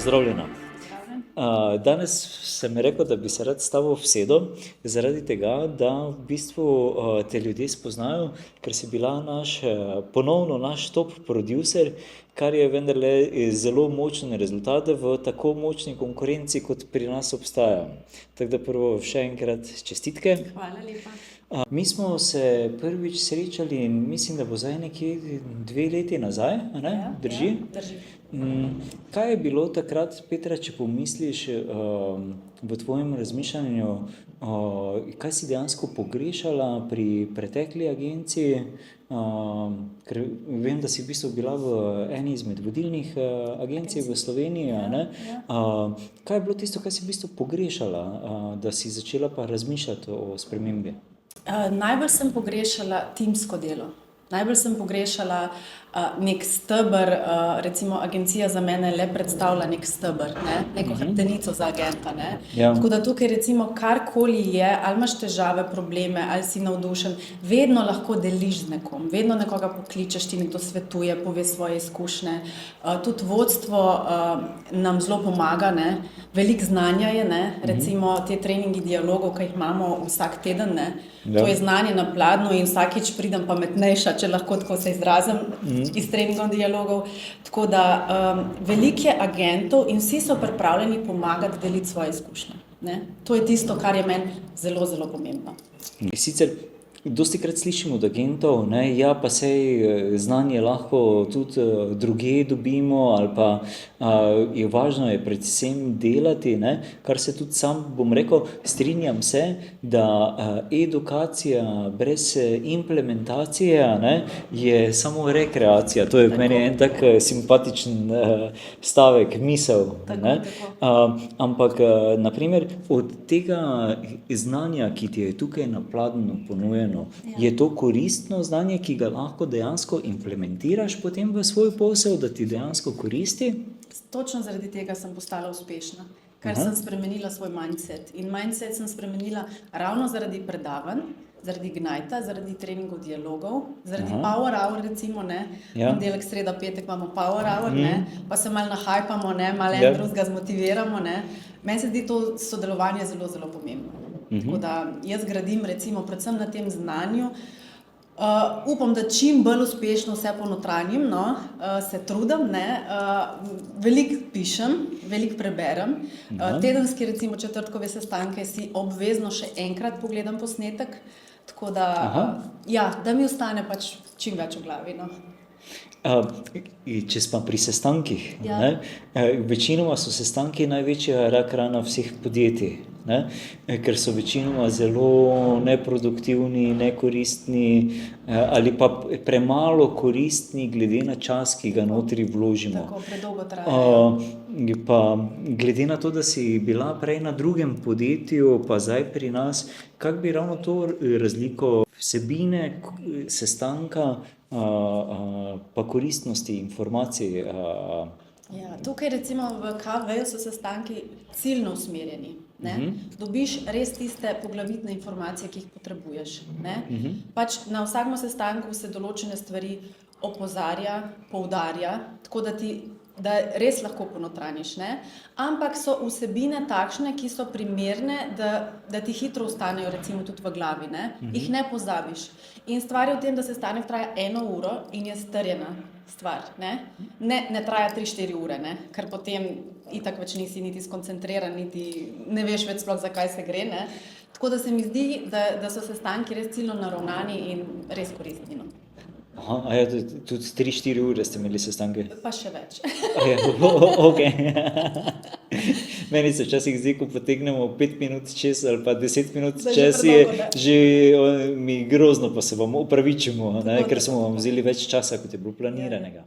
Pozdravljena. Danes sem rekel, da bi se rad s tabo usedel, zaradi tega, da v bistvu te ljudje spoznajo, ker si bila ponovno naš top producer, kar je vendarle zelo močen rezultat v tako močni konkurenci, kot pri nas obstaja. Tako da prvo še enkrat čestitke. Hvala lepa. Mi smo se prvič srečali in mislim, da bo zdaj nekje 2 leti nazaj, a ne? Drži? Ja, drži. Kaj je bilo takrat, Petra, če pomisliš v tvojem razmišljanju, kaj si dejansko pogrešala pri pretekli agenciji, ker vem, da si v bistvu bila v eni izmed vodilnih agencij v Sloveniji, a ne? Kaj je bilo tisto, kaj si v bistvu pogrešala, da si začela pa razmišljati o spremembi? Najbolj sem pogrešala timsko delo. Najbolj sem pogrešala nek steber, recimo agencija za mene le predstavlja nek steber, neko hrbtenico za agenta. Ja. Tako da tukaj recimo karkoli je, ali imaš težave, probleme, ali si navdušen, vedno lahko deliš z nekom, vedno nekoga pokličeš, ti nekdo svetuje, pove svoje izkušnje. Tudi vodstvo nam zelo pomaga, veliko znanja je, recimo te treningi dialogov, ki jih imamo vsak teden, to je znanje na pladnju in vsakič pridem pametnejša, če lahko tako se izrazim, iz treningov dialogov. Tako da veliko je agentov in vsi so pripravljeni pomagati deliti svoje izkušnje. To je tisto, kar je meni zelo, zelo pomembno. Sicer dostikrat slišimo od agentov, ja, pa sej znanje lahko tudi drugje dobimo, ali pa je važno je predvsem delati, kar se tudi sam, bom rekel, strinjam se, da edukacija brez implementacije je samo rekreacija. To je meni en tak simpatičen stavek, misel. Ampak, na primer, od tega znanja, ki ti je tukaj na pladnju ponujeno, je to koristno znanje, ki ga lahko dejansko implementiraš potem v svoj posel, da ti dejansko koristi? Točno zaradi tega sem postala uspešna, ker sem spremenila svoj mindset. In mindset sem spremenila ravno zaradi predavanj, zaradi Ignita, zaradi treningov dialogov, zaradi power hour, recimo, ponedeljek, sreda, petek imamo power hour, pa se malo nahajpamo, malo en drugega zmotiviramo, Meni se zdi to sodelovanje zelo, zelo pomembno. Tako da jaz gradim recimo predvsem na tem znanju. Upam, da čim bolj uspešno vse ponotranjim, se trudim, veliko pišem, veliko preberem. Tedenski recimo četrtkove sestanke si obvezno še enkrat pogledam posnetek, tako da, da mi ostane pač čim več v glavi. Če smo pri sestankih, večinoma so sestanki največja rak rana vseh podjetij, ker so večinoma zelo neproduktivni, nekoristni ali pa premalo koristni glede na čas, ki ga notri vložimo. Tako, predolgo trajajo. Pa glede na to, da si bila prej na drugem podjetju, pa zdaj pri nas, kako bi ravno to razliko vsebine sestanka pa koristnosti informacij? Tukaj recimo v KV-ju so sestanki ciljno usmerjeni. Dobiš res tiste poglavitne informacije, ki jih potrebuješ. Pač na vsakem sestanku se določene stvari opozarja, poudarja, tako da res lahko ponotraniš, ampak so vsebine takšne, ki so primerne, da ti hitro ostanejo recimo tudi v glavi, jih ne pozabiš. In stvar je v tem, da sestanek traja 1 uro in je strjena stvar, ne traja 3-4 ure, ker potem itak več nisi niti skoncentriran, niti ne veš več sploh, za kaj se gre, Tako da se mi zdi, da so sestanki res ciljno naravnani in res koristni. Tudi 3-4 ure ste imeli sestanke? Pa še več. Okej. Meni se včasih zdi, ko potegnemo 5 minut čez ali pa 10 minut čez, je že mi grozno, pa se vam opravičimo, ker smo vam vzeli več časa, kot je bilo planiranega.